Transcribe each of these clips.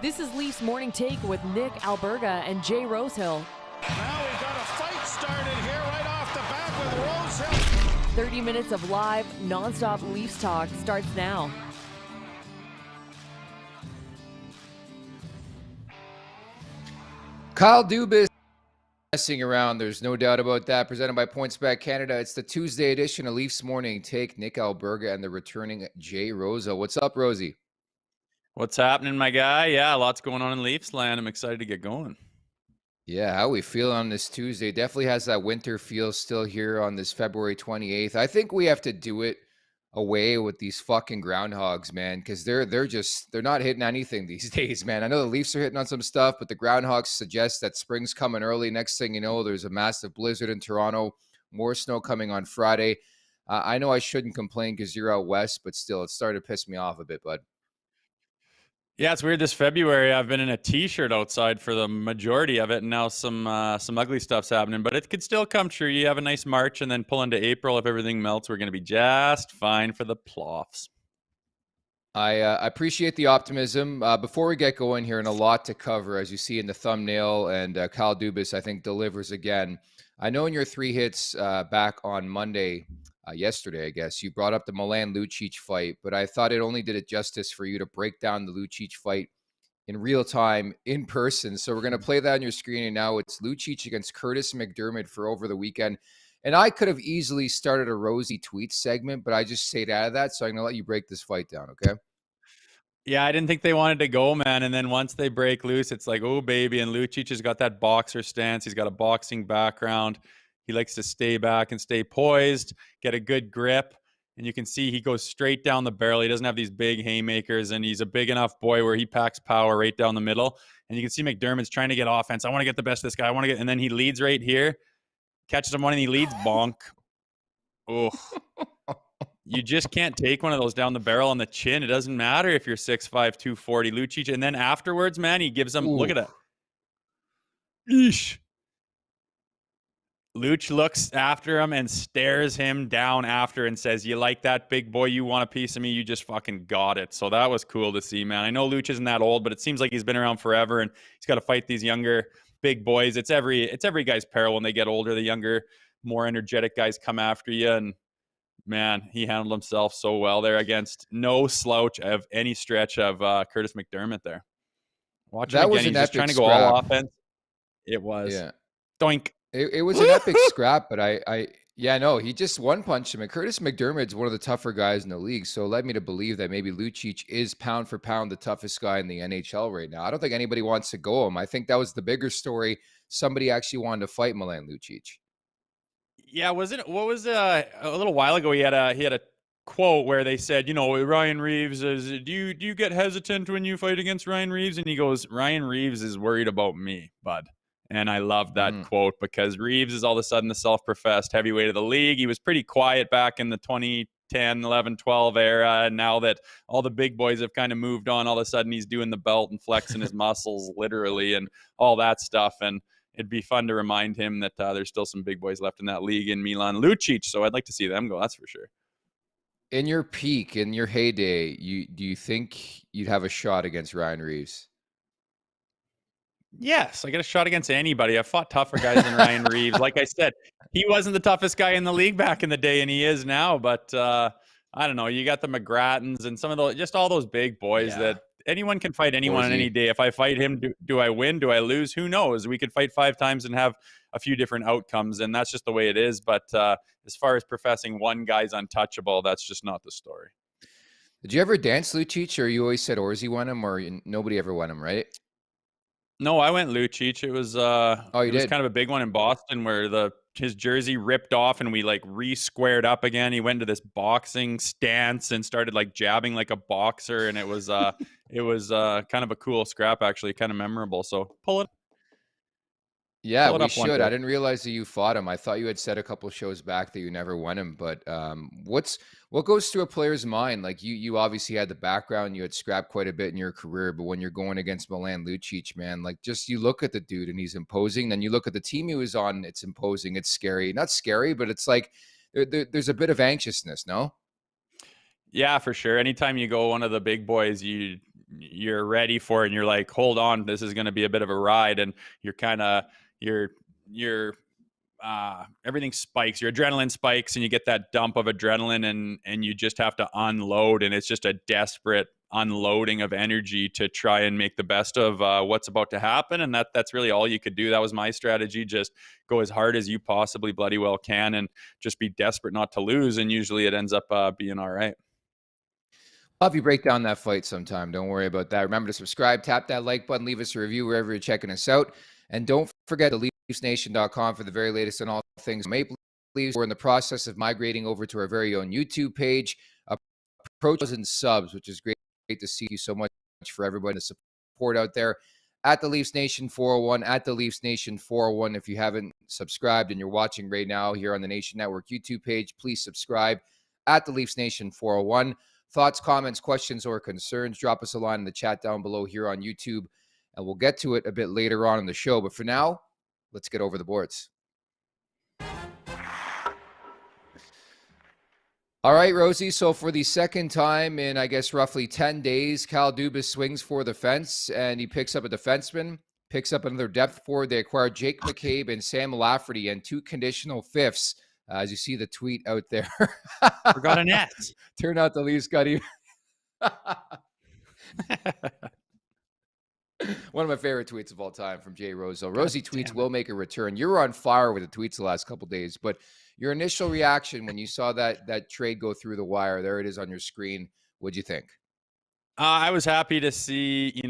This is Leafs Morning Take with Nick Alberga and Jay Rosehill. Now we've got a fight started here right off the bat with Rosehill. 30 minutes of live, nonstop Leafs talk starts now. Kyle Dubas messing around. There's no doubt about that. Presented by PointsBet Canada. It's the Tuesday edition of Leafs Morning Take. Nick Alberga and the returning Jay Rosehill. What's up, Rosie? What's happening, my guy? Yeah, lots going on in Leafs land. I'm excited to get going. Yeah, how we feel on this Tuesday. Definitely has that winter feel still here on this February 28th. I think we have to do it away with these fucking groundhogs, man, because they're not hitting anything these days, man. I know the Leafs are hitting on some stuff, but the groundhogs suggest that spring's coming early. Next thing you know, there's a massive blizzard in Toronto, more snow coming on Friday. I know I shouldn't complain because you're out west, but still, it's starting to piss me off a bit, bud. Yeah, it's weird. This February, I've been in a T-shirt outside for the majority of it, and now some ugly stuff's happening. But it could still come true. You have a nice March, and then pull into April. If everything melts, we're going to be just fine for the playoffs. I appreciate the optimism. Before we get going here, and a lot to cover, as you see in the thumbnail, and Kyle Dubas, I think, delivers again. I know in your three hits back on Monday, yesterday, I guess, you brought up the Milan Lucic fight, but I thought it only did it justice for you to break down the Lucic fight in real time, in person. So we're going to play that on your screen, and now it's Lucic against Curtis McDermott for over the weekend. And I could have easily started a Rosie tweet segment, but I just stayed out of that, so I'm going to let you break this fight down, okay? Yeah, I didn't think they wanted to go, man. And then once they break loose, it's like, oh, baby. And Lucic has got that boxer stance. He's got a boxing background. He likes to stay back and stay poised, get a good grip. And you can see he goes straight down the barrel. He doesn't have these big haymakers, and he's a big enough boy where he packs power right down the middle. And you can see McDermott's trying to get offense. I want to get the best of this guy. I want to get, and then he leads right here, catches him one, and he leads bonk. Oh, you just can't take one of those down the barrel on the chin. It doesn't matter if you're 6'5", 240, Lucic. And then afterwards, man, he gives him, look at that. Eesh. Luch looks after him and stares him down after and says, you like that, big boy? You want a piece of me? You just fucking got it. So that was cool to see, man. I know Luch isn't that old, but it seems like he's been around forever, and he's got to fight these younger big boys. It's every guy's peril when they get older. The younger, more energetic guys come after you, and man, he handled himself so well there against no slouch of any stretch of Curtis McDermott there. Watch him again. He's just trying to go all offense. It was. Yeah. Doink. It was an epic scrap, but he just one punched him. And Curtis McDermott's one of the tougher guys in the league, so it led me to believe that maybe Lucic is pound for pound the toughest guy in the NHL right now. I don't think anybody wants to go him. I think that was the bigger story. Somebody actually wanted to fight Milan Lucic. Yeah, what was a little while ago? He had a quote where they said, you know, Ryan Reeves is. Do you get hesitant when you fight against Ryan Reeves? And he goes, Ryan Reeves is worried about me, bud. And I love that quote because Reeves is all of a sudden the self-professed heavyweight of the league. He was pretty quiet back in the 2010, 11, 12 era. And now that all the big boys have kind of moved on, all of a sudden he's doing the belt and flexing his muscles literally and all that stuff. And it'd be fun to remind him that there's still some big boys left in that league in Milan Lucic. So I'd like to see them go. That's for sure. In your peak, in your heyday, do you think you'd have a shot against Ryan Reeves? Yes, I get a shot against anybody. I've fought tougher guys than Ryan Reeves. Like I said, he wasn't the toughest guy in the league back in the day, and he is now. But I don't know. You got the McGrattens and some of those, just all those big boys that anyone can fight anyone on any day. If I fight him, do I win? Do I lose? Who knows? We could fight 5 times and have a few different outcomes, and that's just the way it is. But as far as professing one guy's untouchable, that's just not the story. Did you ever dance Lucic, or you always said Orsi won him, or nobody ever won him, right? No, I went Lucic. It was was kind of a big one in Boston where his jersey ripped off and we like re-squared up again. He went into this boxing stance and started like jabbing like a boxer, and it was kind of a cool scrap, actually, kind of memorable. So pull it. Yeah, we should. I didn't realize that you fought him. I thought you had said a couple shows back that you never won him. But what goes through a player's mind? Like you obviously had the background. You had scrapped quite a bit in your career. But when you're going against Milan Lucic, man, like just you look at the dude and he's imposing. Then you look at the team he was on. It's imposing. It's scary. Not scary, but it's like there's a bit of anxiousness, no? Yeah, for sure. Anytime you go one of the big boys, you you're ready for it, and you're like, hold on, this is going to be a bit of a ride, and you're kind of you're everything spikes, your adrenaline spikes, and you get that dump of adrenaline, and you just have to unload, and it's just a desperate unloading of energy to try and make the best of what's about to happen. And that's really all you could do. That was my strategy. Just go as hard as you possibly bloody well can, and just be desperate not to lose, and usually it ends up being all right. I'll have you break down that fight sometime. Don't worry about that. Remember to subscribe, tap that like button, leave us a review wherever you're checking us out. And don't forget the LeafsNation.com for the very latest on all things Maple Leafs. We're in the process of migrating over to our very own YouTube page. Approach 1,000 subs, which is great to see. You so much for everybody to support out there. At the Leafs Nation 401, at the Leafs Nation 401. If you haven't subscribed and you're watching right now here on the Nation Network YouTube page, please subscribe at the Leafs Nation 401. Thoughts, comments, questions, or concerns, drop us a line in the chat down below here on YouTube, and we'll get to it a bit later on in the show. But for now, let's get over the boards. All right, Rosie. So for the second time in, I guess, roughly 10 days, Kyle Dubas swings for the fence, and he picks up a defenseman, picks up another depth forward. They acquired Jake McCabe and Sam Lafferty and 2 conditional fifths. As you see the tweet out there. Forgot an S. Turned out the Leafs got even. One of my favorite tweets of all time from Jay Rosehill. Rosie tweets will make a return. You were on fire with the tweets the last couple of days, but your initial reaction when you saw that trade go through the wire, there it is on your screen. What'd you think? I was happy to see,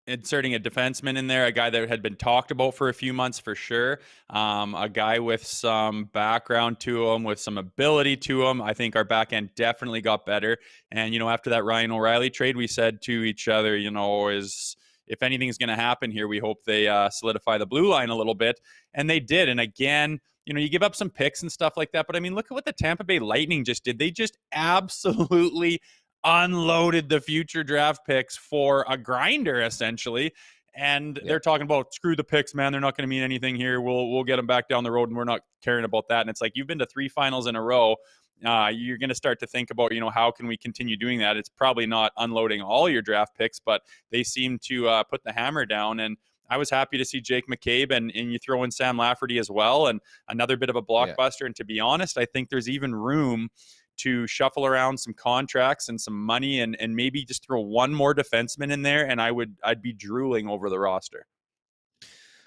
inserting a defenseman in there, a guy that had been talked about for a few months for sure, a guy with some background to him, with some ability to him. I think our back end definitely got better. And, after that Ryan O'Reilly trade, we said to each other, if anything's going to happen here, we hope they solidify the blue line a little bit. And they did. And again, you give up some picks and stuff like that. But I mean, look at what the Tampa Bay Lightning just did. They just absolutely unloaded the future draft picks for a grinder, essentially. And they're talking about, screw the picks, man. They're not going to mean anything here. We'll get them back down the road, and we're not caring about that. And it's like, you've been to 3 finals in a row. You're going to start to think about, how can we continue doing that? It's probably not unloading all your draft picks, but they seem to put the hammer down. And I was happy to see Jake McCabe, and you throw in Sam Lafferty as well, and another bit of a blockbuster. And to be honest, I think there's even room to shuffle around some contracts and some money, and maybe just throw one more defenseman in there, and I'd be drooling over the roster.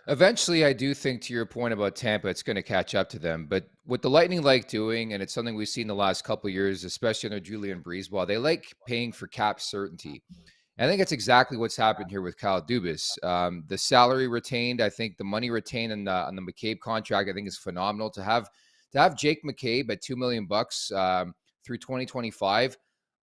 Eventually, I do think, to your point about Tampa, it's going to catch up to them. But what the Lightning like doing, and it's something we've seen the last couple of years, especially under Julian Breezeball, they like paying for cap certainty. And I think it's exactly what's happened here with Kyle Dubas. The salary retained, I think the money retained on the McCabe contract, I think is phenomenal. To have Jake McCabe at $2 million through 2025,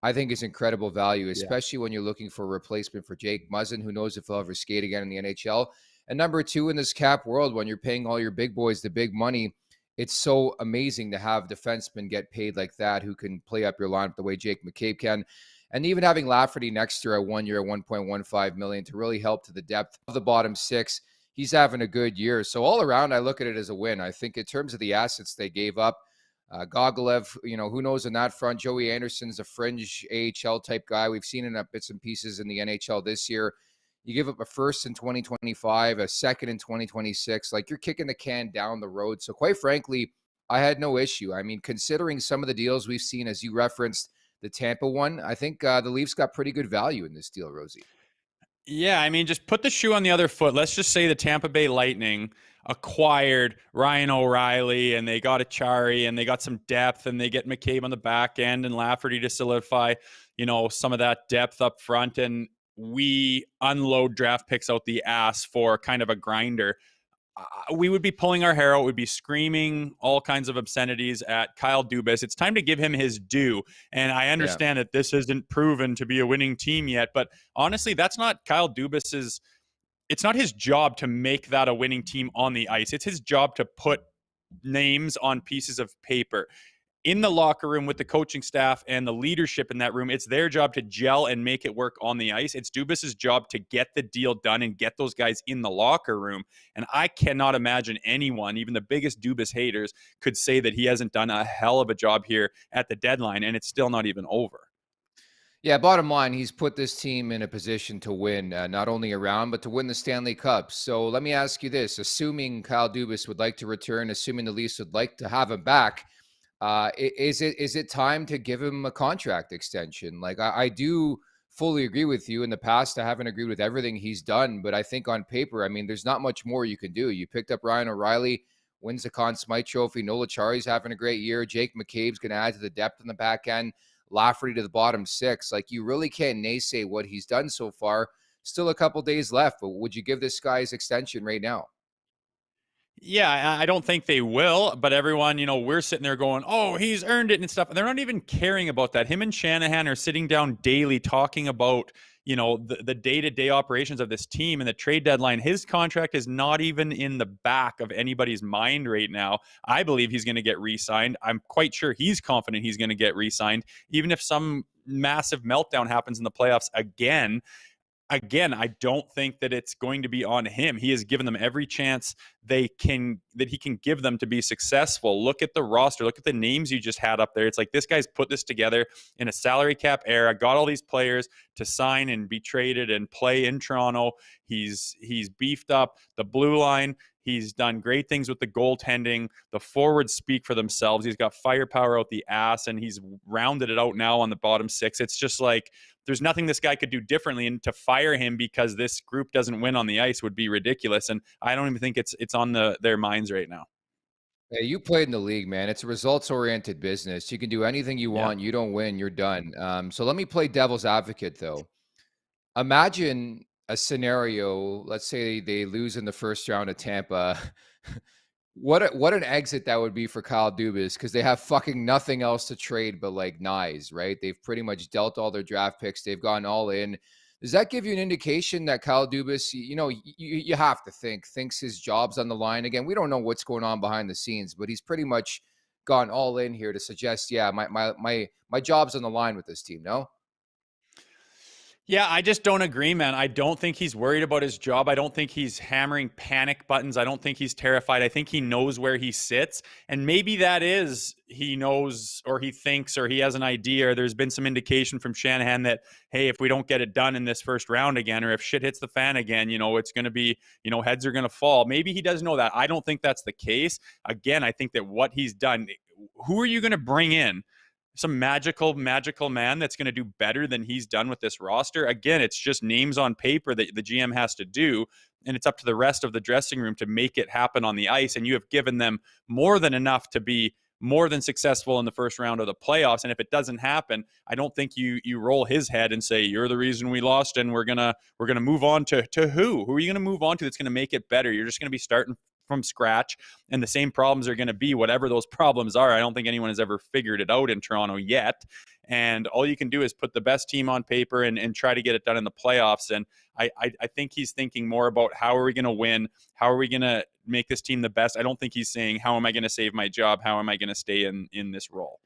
I think is incredible value, especially when you're looking for a replacement for Jake Muzzin, who knows if he'll ever skate again in the NHL. And number 2, in this cap world, when you're paying all your big boys the big money, it's so amazing to have defensemen get paid like that, who can play up your lineup the way Jake McCabe can. And even having Lafferty next year at 1 year, $1.15 million to really help to the depth of the bottom 6. He's having a good year. So all around, I look at it as a win. I think in terms of the assets they gave up, Gogolev, who knows on that front. Joey Anderson's a fringe AHL type guy. We've seen it at bits and pieces in the NHL this year. You give up a first in 2025, a second in 2026. Like, you're kicking the can down the road. So quite frankly, I had no issue. I mean, considering some of the deals we've seen, as you referenced, the Tampa one, I think the Leafs got pretty good value in this deal, Rosie. Yeah, I mean, just put the shoe on the other foot. Let's just say the Tampa Bay Lightning acquired Ryan O'Reilly, and they got Achari, and they got some depth, and they get McCabe on the back end and Lafferty to solidify, some of that depth up front, and we unload draft picks out the ass for kind of a grinder. We would be pulling our hair out. We'd be screaming all kinds of obscenities at Kyle Dubas. It's time to give him his due. And I understand that this isn't proven to be a winning team yet, but honestly, that's not Kyle Dubas's. It's not his job to make that a winning team on the ice. It's his job to put names on pieces of paper. In the locker room with the coaching staff and the leadership in that room, it's their job to gel and make it work on the ice. It's Dubas's job to get the deal done and get those guys in the locker room. And I cannot imagine anyone, even the biggest Dubas haters, could say that he hasn't done a hell of a job here at the deadline, and it's still not even over. Yeah, bottom line, he's put this team in a position to win, not only around, but to win the Stanley Cup. So let me ask you this: assuming Kyle Dubas would like to return, assuming the Leafs would like to have him back, is it time to give him a contract extension? Like I do fully agree with you. In the past, I haven't agreed with everything he's done, but I think on paper, I mean, there's not much more you can do. You picked up Ryan O'Reilly, wins the Conn Smythe Trophy. Nola Chari's having a great year. Jake McCabe's going to add to the depth in the back end. Lafferty to the bottom six. Like, you really can't naysay what he's done so far. Still a couple days left, but would you give this guy his extension right now? Yeah, I don't think they will, but everyone, we're sitting there going, oh, he's earned it and stuff. And they're not even caring about that. Him and Shanahan are sitting down daily talking about, the day-to-day operations of this team and the trade deadline. His contract is not even in the back of anybody's mind right now. I believe he's going to get re-signed. I'm quite sure he's confident he's going to get re-signed, even if some massive meltdown happens in the playoffs again, I don't think that it's going to be on him. He has given them every chance that he can give them to be successful. Look at the roster. Look at the names you just had up there. It's like, this guy's put this together in a salary cap era, got all these players to sign and be traded and play in Toronto. He's beefed up the blue line. He's done great things with the goaltending. The forwards speak for themselves. He's got firepower out the ass, and he's rounded it out now on the bottom six. It's just like, there's nothing this guy could do differently, and to fire him because this group doesn't win on the ice would be ridiculous. And I don't even think it's on their minds right now. Hey, you played in the league, man. It's a results-oriented business. You can do anything you want. You don't win, you're done. So let me play devil's advocate, though. Imagine a scenario. Let's say they lose in the first round of Tampa. What an exit that would be for Kyle Dubas, because they have fucking nothing else to trade but like knives, right? They've pretty much dealt all their draft picks. They've gone all in. Does that give you an indication that Kyle Dubas, you have to thinks his job's on the line again? We don't know what's going on behind the scenes, but he's pretty much gone all in here to suggest, yeah, my job's on the line with this team. No. Yeah, I just don't agree, man. I don't think he's worried about his job. I don't think he's hammering panic buttons. I don't think he's terrified. I think he knows where he sits. And maybe that is, he knows, or he thinks, or he has an idea, or there's been some indication from Shanahan that, hey, if we don't get it done in this first round again, or if shit hits the fan again, it's going to be, heads are going to fall. Maybe he does know that. I don't think that's the case. Again, I think that what he's done, who are you going to bring in? Some magical man that's going to do better than he's done with this roster? Again, it's just names on paper that the GM has to do, and it's up to the rest of the dressing room to make it happen on the ice. And you have given them more than enough to be more than successful in the first round of the playoffs. And if it doesn't happen, I don't think you roll his head and say, you're the reason we lost, and we're gonna move on to who? Who are you gonna move on to that's gonna make it better? You're just gonna be starting from scratch, and the same problems are going to be whatever those problems are. I don't think anyone has ever figured it out in Toronto yet. And all you can do is put the best team on paper and try to get it done in the playoffs. And I think he's thinking more about, how are we going to win? How are we going to make this team the best? I don't think he's saying, how am I going to save my job? How am I going to stay in this role?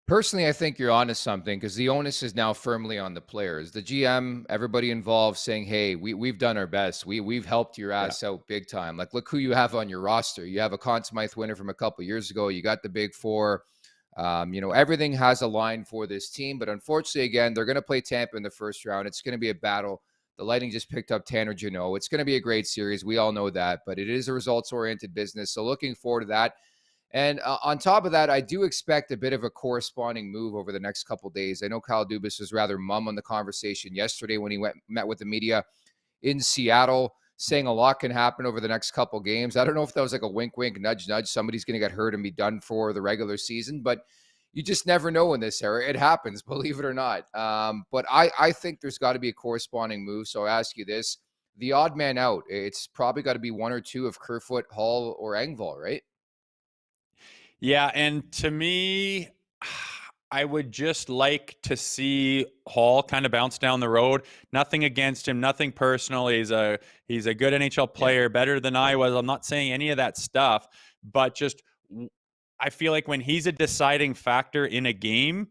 Personally, I think you're onto something, because the onus is now firmly on the players, the GM, everybody involved, saying, "Hey, we've done our best. We've helped your ass out big time. Like, look who you have on your roster. You have a Conn Smythe winner from a couple years ago. You got the Big Four. Everything has a line for this team. But unfortunately, again, they're going to play Tampa in the first round. It's going to be a battle. The Lightning just picked up Tanner Jeannot. It's going to be a great series. We all know that. But it is a results-oriented business. So looking forward to that. And on top of that, I do expect a bit of a corresponding move over the next couple of days. I know Kyle Dubas was rather mum on the conversation yesterday when he met with the media in Seattle, saying a lot can happen over the next couple of games. I don't know if that was like a wink, wink, nudge, nudge. Somebody's going to get hurt and be done for the regular season, but you just never know in this era. It happens, believe it or not. But I think there's got to be a corresponding move. So I ask you this: the odd man out, it's probably got to be one or two of Kerfoot, Hall, or Engvall, right? Yeah, and to me, I would just like to see Hall kind of bounce down the road. Nothing against him, nothing personal. He's a good NHL player, better than I was. I'm not saying any of that stuff, but just I feel like when he's a deciding factor in a game,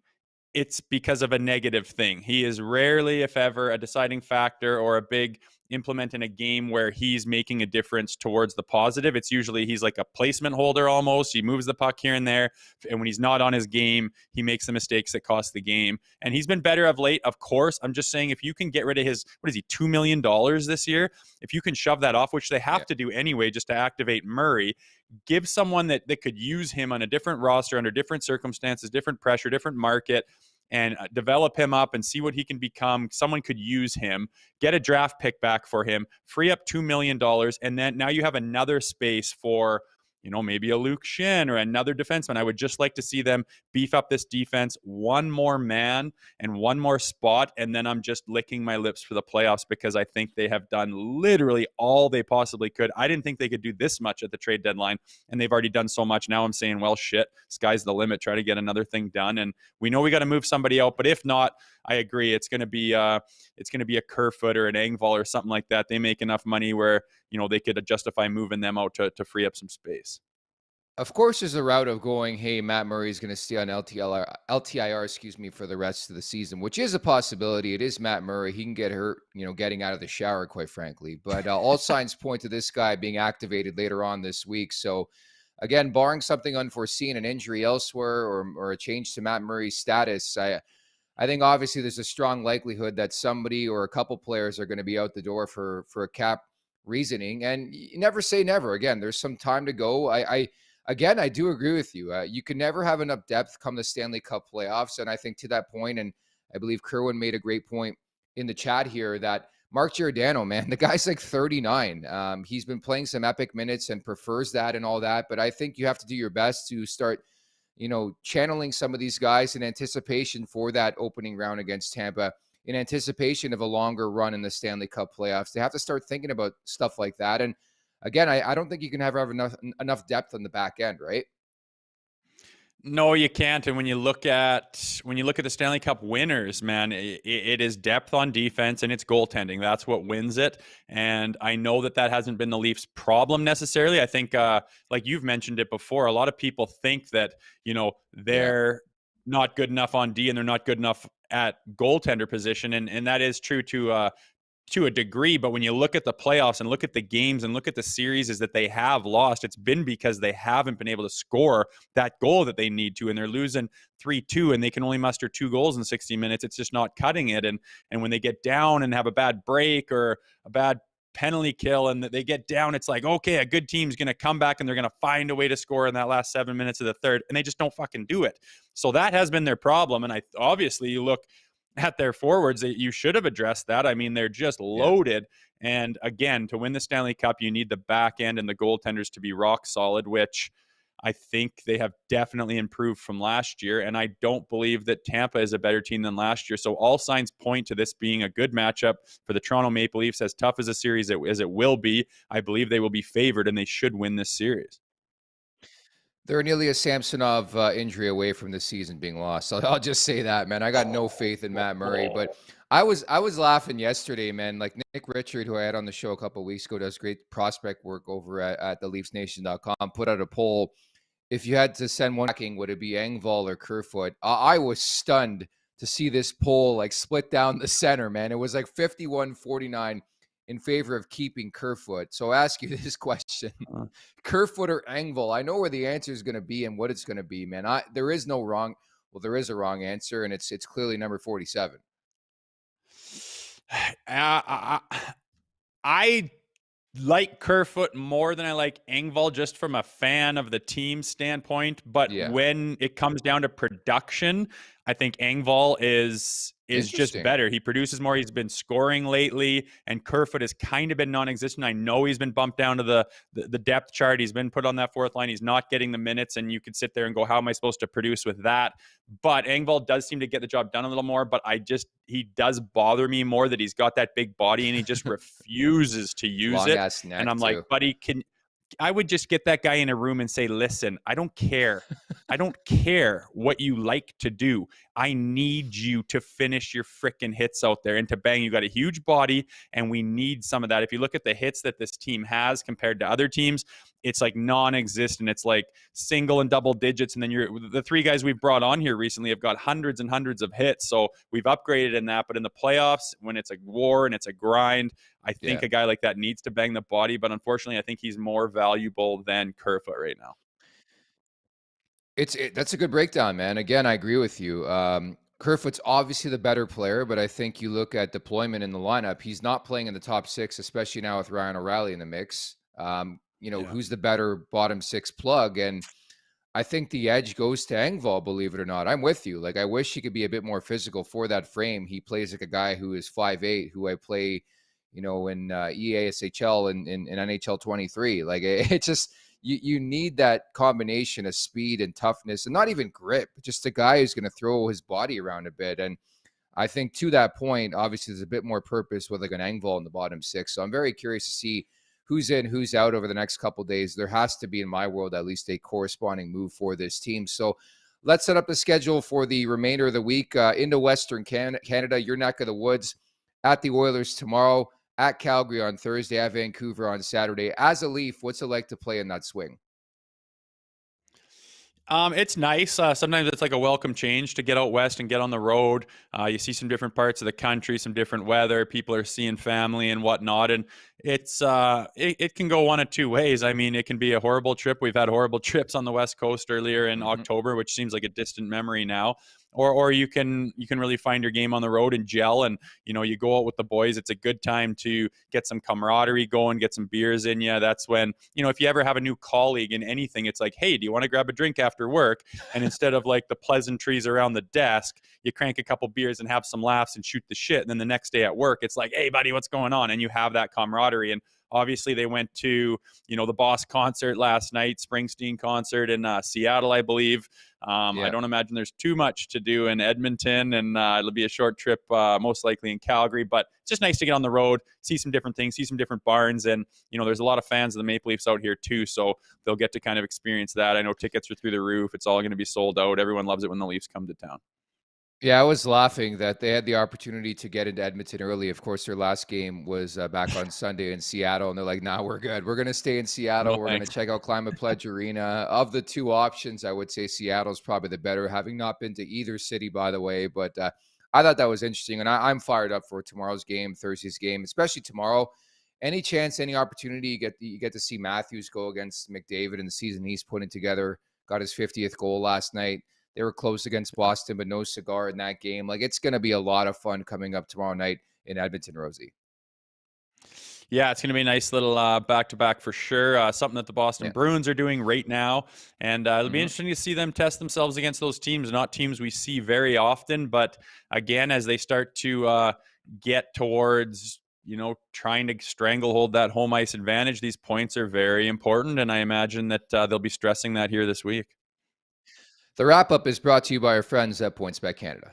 it's because of a negative thing. He is rarely, if ever, a deciding factor or a big implement in a game where he's making a difference towards the positive. It's usually he's like a placement holder almost. He moves the puck here and there. And when he's not on his game, he makes the mistakes that cost the game. And he's been better of late, of course. I'm just saying, if you can get rid of his, what is he, $2 million this year? If you can shove that off, which they have to do anyway, just to activate Murray, give someone that could use him on a different roster, under different circumstances, different pressure, different market, and develop him up and see what he can become. Someone could use him, get a draft pick back for him, free up $2 million, and then now you have another space for, maybe a Luke Shin or another defenseman. I would just like to see them beef up this defense one more man and one more spot, and then I'm just licking my lips for the playoffs because I think they have done literally all they possibly could. I didn't think they could do this much at the trade deadline, and they've already done so much. Now I'm saying, well, shit, sky's the limit. Try to get another thing done, and we know we got to move somebody out, but if not, I agree. It's going to be a Kerfoot or an Engvall or something like that. They make enough money where they could justify moving them out to free up some space. Of course, there's a route of going, hey, Matt Murray's going to stay on LTIR, for the rest of the season, which is a possibility. It is Matt Murray. He can get hurt, getting out of the shower, quite frankly. But all signs point to this guy being activated later on this week. So, again, barring something unforeseen, an injury elsewhere or a change to Matt Murray's status, I think obviously there's a strong likelihood that somebody or a couple players are going to be out the door for a cap reasoning. And you never say never. Again, there's some time to go. Again, I do agree with you. You can never have enough depth come the Stanley Cup playoffs. And I think to that point, and I believe Kerwin made a great point in the chat here, that Mark Giordano, man, the guy's like 39. He's been playing some epic minutes and prefers that and all that. But I think you have to do your best to start, channeling some of these guys in anticipation for that opening round against Tampa, in anticipation of a longer run in the Stanley Cup playoffs. They have to start thinking about stuff like that. And again, I don't think you can have enough depth on the back end, right? No, you can't. And when you look at the Stanley Cup winners, man, it is depth on defense and it's goaltending. That's what wins it. And I know that hasn't been the Leafs' problem necessarily. I think, like you've mentioned it before, a lot of people think that they're not good enough on D and they're not good enough at goaltender position, and that is true to a degree. But when you look at the playoffs and look at the games and look at the series is that they have lost, it's been because they haven't been able to score that goal that they need to, and they're losing 3-2 and they can only muster 2 goals in 60 minutes. It's just not cutting it. And when they get down and have a bad break or a bad penalty kill and they get down, it's like, okay, a good team's going to come back and they're going to find a way to score in that last 7 minutes of the third, and they just don't fucking do it. So that has been their problem. And obviously you look at their forwards, that you should have addressed that. I mean, they're just loaded. Yeah. And again, to win the Stanley Cup, you need the back end and the goaltenders to be rock solid, which I think they have definitely improved from last year. And I don't believe that Tampa is a better team than last year. So all signs point to this being a good matchup for the Toronto Maple Leafs. As tough as a series as it will be, I believe they will be favored and they should win this series. They're nearly a Samsonov injury away from the season being lost. So I'll just say that, man. I got no faith in Matt Murray, but I was laughing yesterday, man. Like Nick Richard, who I had on the show a couple of weeks ago, does great prospect work over at the LeafsNation.com, put out a poll. If you had to send one, would it be Engvall or Kerfoot? I was stunned to see this poll like split down the center, man. It was like 51-49 in favor of keeping Kerfoot. So I'll ask you this question. Kerfoot or Engvall? I know where the answer is going to be and what it's going to be, man. There is no wrong. Well, there is a wrong answer, and it's clearly number 47. I like Kerfoot more than I like Engvall, just from a fan of the team standpoint. But when it comes down to production, I think Engvall is just better. He produces more. He's been scoring lately, and Kerfoot has kind of been non-existent. I know he's been bumped down to the depth chart. He's been put on that fourth line. He's not getting the minutes, and you could sit there and go, how am I supposed to produce with that? But Engvall does seem to get the job done a little more, but he does bother me more that he's got that big body and he just refuses to use it. And I'm like, buddy, I would just get that guy in a room and say, listen, I don't care. I don't care what you like to do. I need you to finish your freaking hits out there and to bang. You got a huge body, and we need some of that. If you look at the hits that this team has compared to other teams, it's like non-existent. It's like single and double digits. And then the three guys we've brought on here recently have got hundreds and hundreds of hits. So we've upgraded in that. But in the playoffs, when it's a war and it's a grind, I think a guy like that needs to bang the body. But unfortunately, I think he's more valuable than Kerfoot right now. That's a good breakdown, man. Again, I agree with you. Kerfoot's obviously the better player, but I think you look at deployment in the lineup, he's not playing in the top six, especially now with Ryan O'Reilly in the mix. Who's the better bottom six plug? And I think the edge goes to Engvall, believe it or not. I'm with you. Like, I wish he could be a bit more physical for that frame. He plays like a guy who is 5'8", who I play, in EASHL and in NHL 23. Like, it's just, you need that combination of speed and toughness and not even grip, just a guy who's going to throw his body around a bit. And I think to that point, obviously there's a bit more purpose with like an Engvall in the bottom six. So I'm very curious to see who's in, who's out over the next couple of days. There has to be, in my world, at least a corresponding move for this team. So let's set up the schedule for the remainder of the week into Western Canada, your neck of the woods, at the Oilers tomorrow, at Calgary on Thursday, at Vancouver on Saturday. As a Leaf, what's it like to play in that swing? It's nice. Sometimes it's like a welcome change to get out west and get on the road. You see some different parts of the country, some different weather. People are seeing family and whatnot, and it's it can go one of two ways. I mean, it can be a horrible trip. We've had horrible trips on the West Coast earlier in October, which seems like a distant memory now. Or you can really find your game on the road and gel, and you go out with the boys. It's a good time to get some camaraderie going, get some beers in you. That's when, if you ever have a new colleague in anything, it's like, hey, do you want to grab a drink after work? And instead of like the pleasantries around the desk, you crank a couple beers and have some laughs and shoot the shit. And then the next day at work, it's like, hey buddy, what's going on? And you have that camaraderie. And obviously they went to, the Boss concert last night, Springsteen concert in Seattle, I believe. I don't imagine there's too much to do in Edmonton, and it'll be a short trip, most likely in Calgary. But it's just nice to get on the road, see some different things, see some different barns. And, there's a lot of fans of the Maple Leafs out here too, so they'll get to kind of experience that. I know tickets are through the roof. It's all going to be sold out. Everyone loves it when the Leafs come to town. Yeah, I was laughing that they had the opportunity to get into Edmonton early. Of course, their last game was back on Sunday in Seattle, and they're like, nah, we're good. We're going to stay in Seattle. No, we're going to check out Climate Pledge Arena. Of the two options, I would say Seattle's probably the better, having not been to either city, by the way. But I thought that was interesting, and I'm fired up for tomorrow's game, Thursday's game, especially tomorrow. Any chance, any opportunity you get to see Matthews go against McDavid in the season he's putting together, got his 50th goal last night. They were close against Boston, but no cigar in that game. Like, it's going to be a lot of fun coming up tomorrow night in Edmonton, Rosie. Yeah, it's going to be a nice little back-to-back for sure. Something that the Boston Bruins are doing right now. And it'll be interesting to see them test themselves against those teams, not teams we see very often. But again, as they start to get towards, trying to stranglehold that home ice advantage, these points are very important. And I imagine that they'll be stressing that here this week. The wrap-up is brought to you by our friends at PointsBet Canada.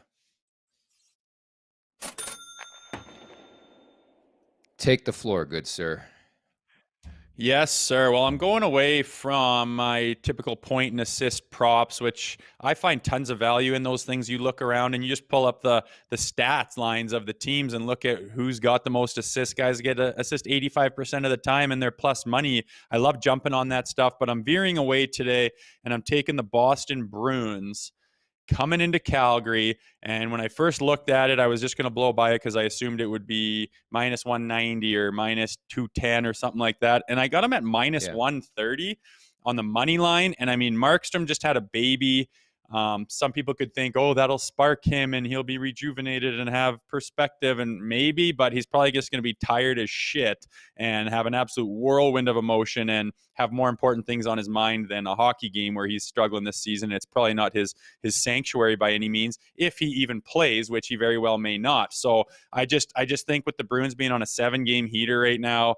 Take the floor, good sir. Yes, sir. Well, I'm going away from my typical point and assist props, which I find tons of value in those things. You look around and you just pull up the stats lines of the teams and look at who's got the most assists. Guys get an assist 85% of the time, and they're plus money. I love jumping on that stuff, but I'm veering away today, and I'm taking the Boston Bruins coming into Calgary. And when I first looked at it, I was just going to blow by it because I assumed it would be minus 190 or minus 210 or something like that. And I got them at minus 130 on the money line. And I mean, Markstrom just had a baby. Some people could think, oh, that'll spark him and he'll be rejuvenated and have perspective, and maybe, but he's probably just going to be tired as shit and have an absolute whirlwind of emotion and have more important things on his mind than a hockey game where he's struggling this season. It's probably not his sanctuary by any means, if he even plays, which he very well may not. So I just think with the Bruins being on a 7-game heater right now,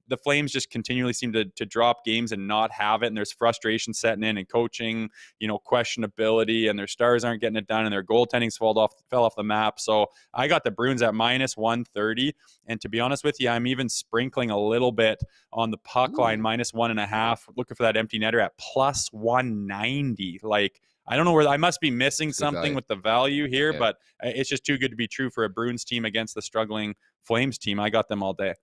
the Flames just continually seem to drop games and not have it. And there's frustration setting in and coaching, questionability, and their stars aren't getting it done and their goaltending's fell off the map. So I got the Bruins at minus 130. And to be honest with you, I'm even sprinkling a little bit on the puck line, minus 1.5, looking for that empty netter at plus 190. Like, I don't know where I must be missing It's good something value. with the value here, Yeah. but it's just too good to be true for a Bruins team against the struggling Flames team. I got them all day.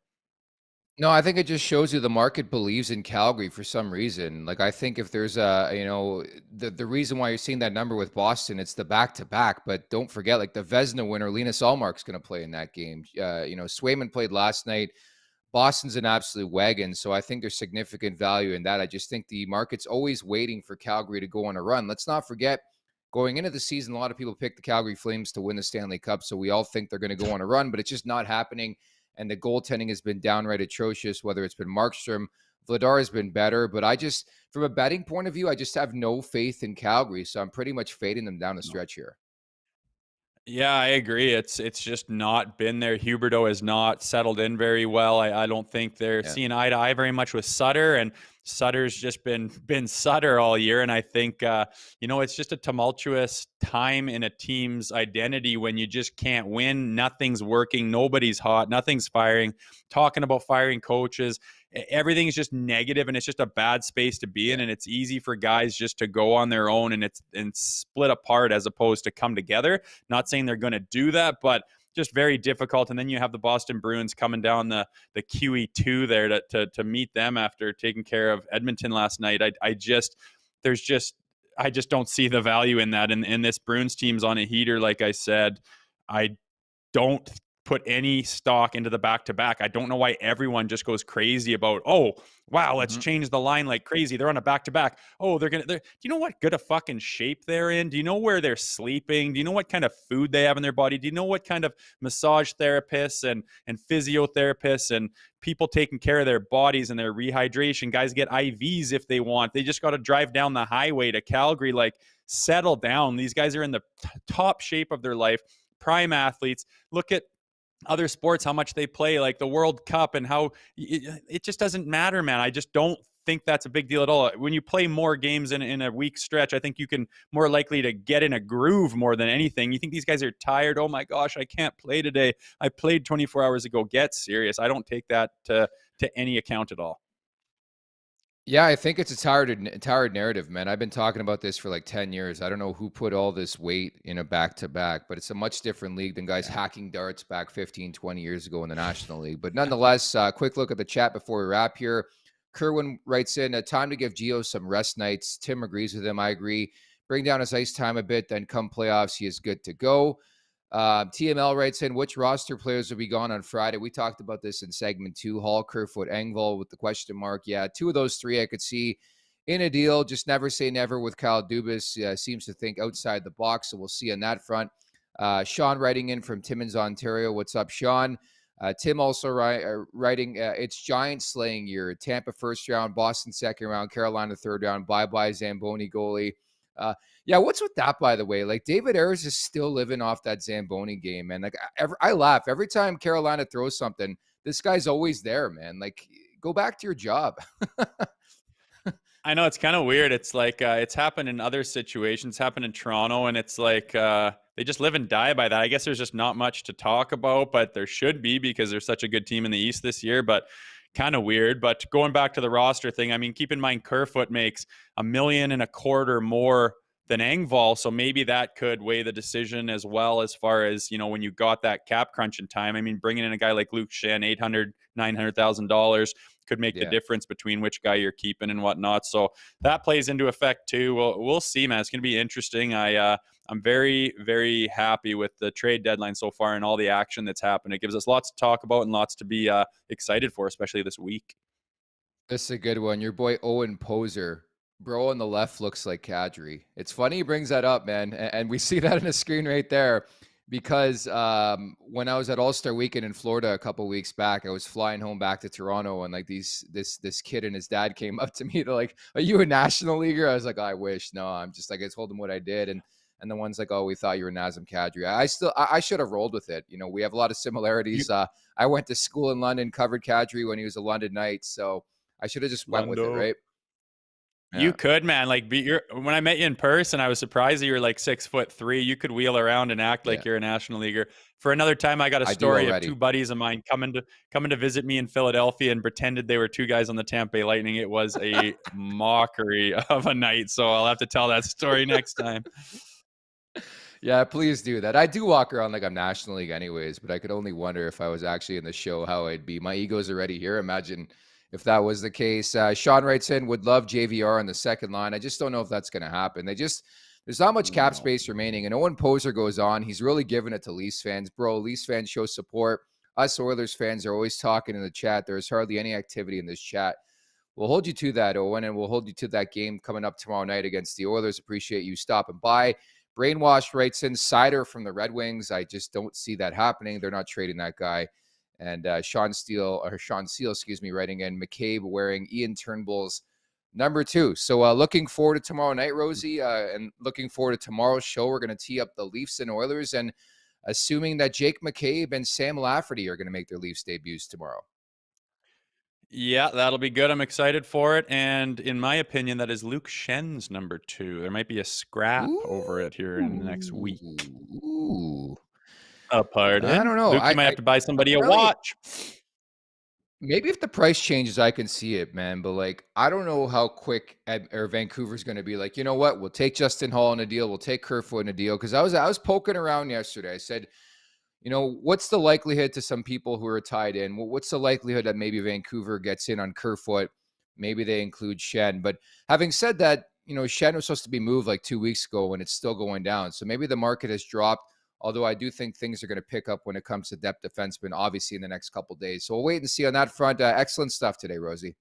No, I think it just shows you the market believes in Calgary for some reason. Like, I think if there's the reason why you're seeing that number with Boston, it's the back-to-back. But don't forget, like, the Vezina winner, Linus Ullmark's going to play in that game. Swayman played last night. Boston's an absolute wagon, so I think there's significant value in that. I just think the market's always waiting for Calgary to go on a run. Let's not forget, going into the season, a lot of people picked the Calgary Flames to win the Stanley Cup, so we all think they're going to go on a run, but it's just not happening. And the goaltending has been downright atrocious, whether it's been Markstrom. Vladar has been better, but from a betting point of view, I just have no faith in Calgary, so I'm pretty much fading them down the stretch here. Yeah, I agree. It's just not been there. Huberdeau has not settled in very well. I don't think they're seeing eye to eye very much with Sutter, and Sutter's just been Sutter all year. And I think it's just a tumultuous time in a team's identity when you just can't win. Nothing's working. Nobody's hot. Nothing's firing. Talking about firing coaches. Everything's just negative, and it's just a bad space to be in. And it's easy for guys just to go on their own and split apart as opposed to come together. Not saying they're going to do that, but just very difficult. And then you have the Boston Bruins coming down the QE2 there to meet them after taking care of Edmonton last night. I just don't see the value in that. And this Bruins team's on a heater, like I said. I don't put any stock into the back-to-back. I don't know why everyone just goes crazy about, oh, wow, let's change the line like crazy. They're on a back-to-back. Oh, do you know what good a fucking shape they're in? Do you know where they're sleeping? Do you know what kind of food they have in their body? Do you know what kind of massage therapists and physiotherapists and people taking care of their bodies and their rehydration? Guys get IVs if they want. They just got to drive down the highway to Calgary. Like, settle down. These guys are in the top shape of their life, prime athletes. Look at other sports, how much they play, like the World Cup, and how it just doesn't matter, man. I just don't think that's a big deal at all. When you play more games in a week stretch, I think you can more likely to get in a groove more than anything. You think these guys are tired? Oh my gosh, I can't play today. I played 24 hours ago. Get serious. I don't take that to any account at all. Yeah, I think it's a tired narrative, man. I've been talking about this for like 10 years. I don't know who put all this weight in a back-to-back, but it's a much different league than guys hacking darts back 15, 20 years ago in the National League. But nonetheless, quick look at the chat before we wrap here. Kerwin writes in, time to give Gio some rest nights. Tim agrees with him. I agree. Bring down his ice time a bit, then come playoffs, he is good to go. TML writes in, which roster players will be gone on Friday? We talked about this in segment 2. Hall, Kerfoot, Engvall with the question mark. Yeah, 2 of those 3 I could see in a deal. Just never say never with Kyle Dubas. Seems to think outside the box, so we'll see on that front. Sean writing in from Timmins, Ontario. What's up, Sean? Tim also writing, it's Giants slaying year. Tampa first round, Boston second round, Carolina third round. Bye-bye, Zamboni goalie. Yeah, what's with that, by the way? Like, David Ayres is still living off that Zamboni game, man. Like, I laugh. Every time Carolina throws something, this guy's always there, man. Like, go back to your job. I know, it's kind of weird. It's like it's happened in other situations, happened in Toronto, and it's like they just live and die by that. I guess there's just not much to talk about, but there should be because they're such a good team in the East this year. But kind of weird. But going back to the roster thing, I mean, keep in mind Kerfoot makes $1.25 million more than Engvall, so maybe that could weigh the decision as well, as far as, you know, when you got that cap crunch in time. I mean, bringing in a guy like Luke Schenn, $900,000 could make the difference between which guy you're keeping and whatnot. So that plays into effect too. We'll see, man. It's going to be interesting. I'm very, very happy with the trade deadline so far and all the action that's happened. It gives us lots to talk about and lots to be excited for, especially this week. This is a good one. Your boy Owen Poser. Bro on the left looks like Kadri. It's funny he brings that up, man. And we see that in the screen right there because when I was at All-Star Weekend in Florida a couple weeks back, I was flying home back to Toronto, and like this kid and his dad came up to me. They're like, "Are you a National Leaguer?" I was like, "I wish." No, I'm just like, I told them what I did. And the one's like, "Oh, we thought you were Nazem Kadri." I should have rolled with it. You know, we have a lot of similarities. I went to school in London, covered Kadri when he was a London Knight. So I should have just went with it, right? You Yeah, could, man. Like, when I met you in person, I was surprised that you were like 6'3". You could wheel around and act yeah, like you're a national leaguer. For another time, I got a I do story of two already. buddies of mine coming to visit me in Philadelphia and pretended they were two guys on the Tampa Bay Lightning. It was a mockery of a night. So I'll have to tell that story next time. Yeah, please do that. I do walk around like I'm National League anyways, but I could only wonder if I was actually in the show how I'd be. My ego's already here. Imagine if that was the case. Sean writes in, would love JVR on the second line. I just don't know if that's going to happen. There's not much cap space remaining. And Owen Poser goes on. He's really giving it to Leafs fans. Bro, Leafs fans show support. Us Oilers fans are always talking in the chat. There's hardly any activity in this chat. We'll hold you to that, Owen, and we'll hold you to that game coming up tomorrow night against the Oilers. Appreciate you stopping by. Brainwash writes in, Sider from the Red Wings. I just don't see that happening. They're not trading that guy. And Sean Seal, writing in, McCabe wearing Ian Turnbull's number 2. So looking forward to tomorrow night, Rosie, and looking forward to tomorrow's show. We're going to tee up the Leafs and Oilers, and assuming that Jake McCabe and Sam Lafferty are going to make their Leafs debuts tomorrow. Yeah, that'll be good. I'm excited for it. And in my opinion, that is Luke Schen's number 2. There might be a scrap over it here in the next week. Ooh. Pardon? I don't know. Luke, you might have to buy somebody a really, watch. Maybe if the price changes, I can see it, man. But like, I don't know how quick Vancouver's going to be like, you know what? We'll take Justin Hall in a deal. We'll take Kerfoot in a deal. Because I was poking around yesterday. I said, you know, what's the likelihood to some people who are tied in? What's the likelihood that maybe Vancouver gets in on Kerfoot? Maybe they include Shen. But having said that, you know, Shen was supposed to be moved like 2 weeks ago and it's still going down. So maybe the market has dropped. Although I do think things are going to pick up when it comes to depth defensemen, obviously in the next couple of days. So we'll wait and see on that front. Excellent stuff today, Rosie.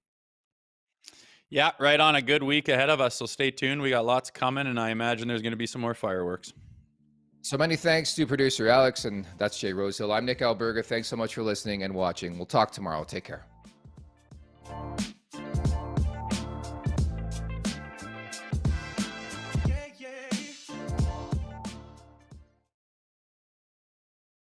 Yeah, right on. A good week ahead of us. So stay tuned. We got lots coming, and I imagine there's going to be some more fireworks. So many thanks to producer Alex, and that's Jay Rosehill. I'm Nick Alberga. Thanks so much for listening and watching. We'll talk tomorrow. Take care.